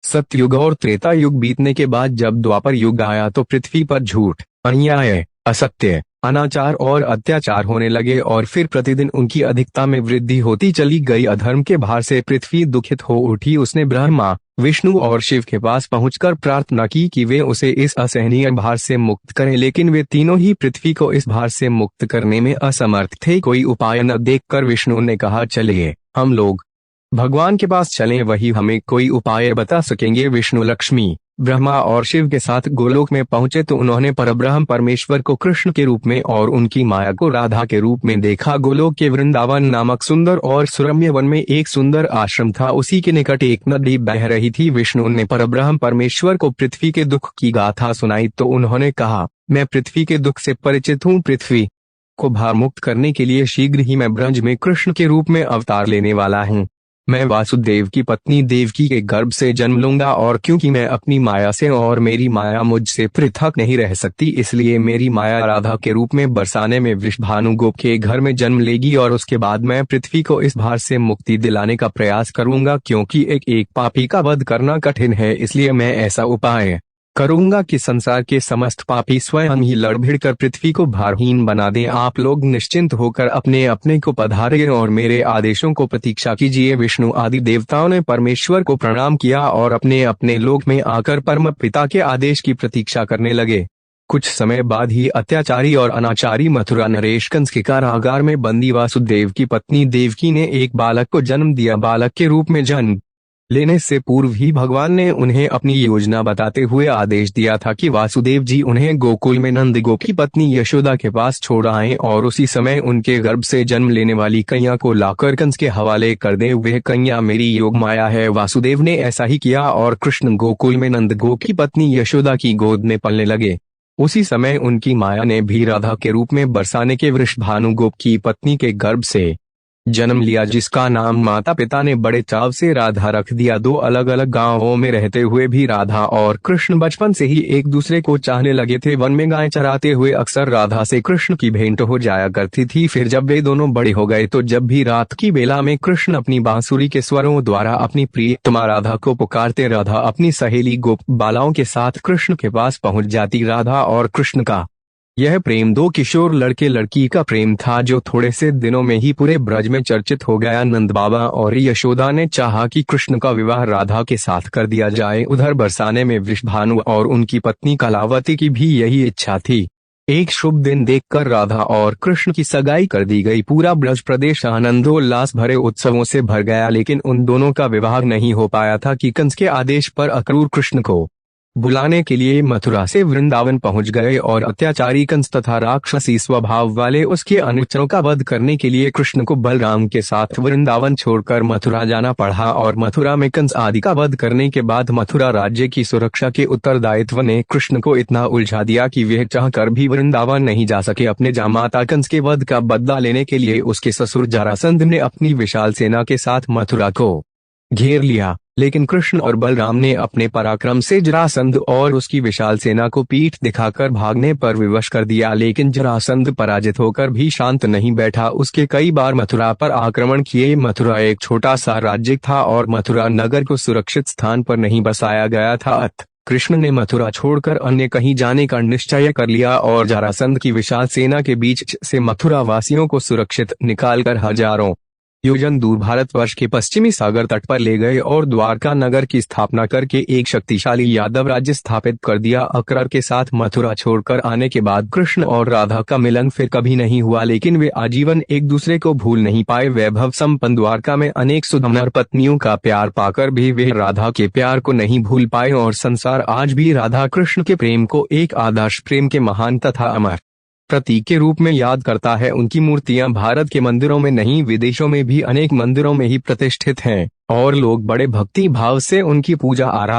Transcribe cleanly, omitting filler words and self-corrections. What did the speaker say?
सतयुग और त्रेता युग बीतने के बाद जब द्वापर युग आया तो पृथ्वी पर झूठ, अन्याय, असत्य, अनाचार और अत्याचार होने लगे और फिर प्रतिदिन उनकी अधिकता में वृद्धि होती चली गई। अधर्म के भार से पृथ्वी दुखित हो उठी। उसने ब्रह्मा, विष्णु और शिव के पास पहुंचकर प्रार्थना की कि वे उसे इस असहनीय भार से मुक्त करें, लेकिन वे तीनों ही पृथ्वी को इस भार से मुक्त करने में असमर्थ थे। कोई उपाय न देखकर विष्णु ने कहा, चलिए हम लोग भगवान के पास चलें, वही हमें कोई उपाय बता सकेंगे। विष्णु, लक्ष्मी, ब्रह्मा और शिव के साथ गोलोक में पहुंचे तो उन्होंने परब्रह्म परमेश्वर को कृष्ण के रूप में और उनकी माया को राधा के रूप में देखा। गोलोक के वृंदावन नामक सुंदर और सुरम्य वन में एक सुंदर आश्रम था। उसी के निकट एक नदी बह रही थी। विष्णु ने परब्रह्म परमेश्वर को पृथ्वी के दुख की गाथा सुनाई तो उन्होंने कहा, मैं पृथ्वी के दुख से परिचित हूँ। पृथ्वी को भार मुक्त करने के लिए शीघ्र ही मैं ब्रज में कृष्ण के रूप में अवतार लेने वाला हूँ। मैं वासुदेव की पत्नी देवकी के गर्भ से जन्म लूंगा और क्योंकि मैं अपनी माया से और मेरी माया मुझसे पृथक नहीं रह सकती, इसलिए मेरी माया राधा के रूप में बरसाने में वृषभानु गोप के घर में जन्म लेगी और उसके बाद मैं पृथ्वी को इस भार से मुक्ति दिलाने का प्रयास करूंगा। क्योंकि एक पापी का वध करना कठिन है, इसलिए मैं ऐसा उपाय करूंगा कि संसार के समस्त पापी स्वयं ही लड़ भिड़ कर पृथ्वी को भारहीन बना दें। आप लोग निश्चिंत होकर अपने अपने को पधारें और मेरे आदेशों को प्रतीक्षा कीजिए। विष्णु आदि देवताओं ने परमेश्वर को प्रणाम किया और अपने अपने लोक में आकर परम पिता के आदेश की प्रतीक्षा करने लगे। कुछ समय बाद ही अत्याचारी और अनाचारी मथुरा नरेश कंस के कारागार में बंदी वासुदेव की पत्नी देवकी ने एक बालक को जन्म दिया। बालक के रूप में जन्म लेने से पूर्व ही भगवान ने उन्हें अपनी योजना बताते हुए आदेश दिया था कि वासुदेव जी उन्हें गोकुल में नंद गोप की पत्नी यशोदा के पास छोड़ आएं और उसी समय उनके गर्भ से जन्म लेने वाली कन्या को लाकर कंस के हवाले कर दें। वह कन्या मेरी योग माया है। वासुदेव ने ऐसा ही किया और कृष्ण गोकुल में नंद गोप की पत्नी यशोदा की गोद में पलने लगे। उसी समय उनकी माया ने भी राधा के रूप में बरसाने के वृषभानु गोप की पत्नी के गर्भ से जन्म लिया, जिसका नाम माता पिता ने बड़े चाव से राधा रख दिया। दो अलग अलग गांवों में रहते हुए भी राधा और कृष्ण बचपन से ही एक दूसरे को चाहने लगे थे। वन में गाय चराते हुए अक्सर राधा से कृष्ण की भेंट हो जाया करती थी। फिर जब वे दोनों बड़े हो गए तो जब भी रात की बेला में कृष्ण अपनी बांसुरी के स्वरों द्वारा अपनी प्रियतमा राधा को पुकारते, राधा अपनी सहेली गोप बालाओं के साथ कृष्ण के पास पहुंच जाती। राधा और कृष्ण का यह प्रेम दो किशोर लड़के लड़की का प्रेम था जो थोड़े से दिनों में ही पूरे ब्रज में चर्चित हो गया। नंद बाबा और यशोदा ने चाहा कि कृष्ण का विवाह राधा के साथ कर दिया जाए। उधर बरसाने में वृषभानु और उनकी पत्नी कलावती की भी यही इच्छा थी। एक शुभ दिन देखकर राधा और कृष्ण की सगाई कर दी गई। पूरा ब्रज प्रदेश आनंदोल्लास भरे उत्सवों से भर गया, लेकिन उन दोनों का विवाह नहीं हो पाया था कि कंस के आदेश पर अक्रूर कृष्ण को बुलाने के लिए मथुरा से वृंदावन पहुंच गए और अत्याचारी कंस तथा राक्षसी स्वभाव वाले उसके अनुचरों का वध करने के लिए कृष्ण को बलराम के साथ वृंदावन छोड़कर मथुरा जाना पड़ा। और मथुरा में कंस आदि का वध करने के बाद मथुरा राज्य की सुरक्षा के उत्तरदायित्व ने कृष्ण को इतना उलझा दिया कि वह चाहकर भी वृंदावन नहीं जा सके। अपने जामाता कंस के वध का बदला लेने के लिए उसके ससुर जरासंध ने अपनी विशाल सेना के साथ मथुरा को घेर लिया, लेकिन कृष्ण और बलराम ने अपने पराक्रम से जरासंध और उसकी विशाल सेना को पीठ दिखाकर भागने पर विवश कर दिया। लेकिन जरासंध पराजित होकर भी शांत नहीं बैठा। उसके कई बार मथुरा पर आक्रमण किए। मथुरा एक छोटा सा राज्य था और मथुरा नगर को सुरक्षित स्थान पर नहीं बसाया गया था। अतः कृष्ण ने मथुरा छोड़कर अन्य कहीं जाने का निश्चय कर लिया और जरासंध की विशाल सेना के बीच से मथुरा वासियों को सुरक्षित निकालकर हजारों योजन दूर भारतवर्ष के पश्चिमी सागर तट पर ले गए और द्वारका नगर की स्थापना करके एक शक्तिशाली यादव राज्य स्थापित कर दिया। अकबर के साथ मथुरा छोड़कर आने के बाद कृष्ण और राधा का मिलन फिर कभी नहीं हुआ, लेकिन वे आजीवन एक दूसरे को भूल नहीं पाए। वैभव संपन्न द्वारका में अनेक सुंदर पत्नियों का प्यार पाकर भी वे राधा के प्यार को नहीं भूल पाए और संसार आज भी राधा कृष्ण के प्रेम को एक आदर्श प्रेम के महान तथा अमर प्रतीक के रूप में याद करता है। उनकी मूर्तियां भारत के मंदिरों में नहीं, विदेशों में भी अनेक मंदिरों में ही प्रतिष्ठित हैं और लोग बड़े भक्ति भाव से उनकी पूजा आराधना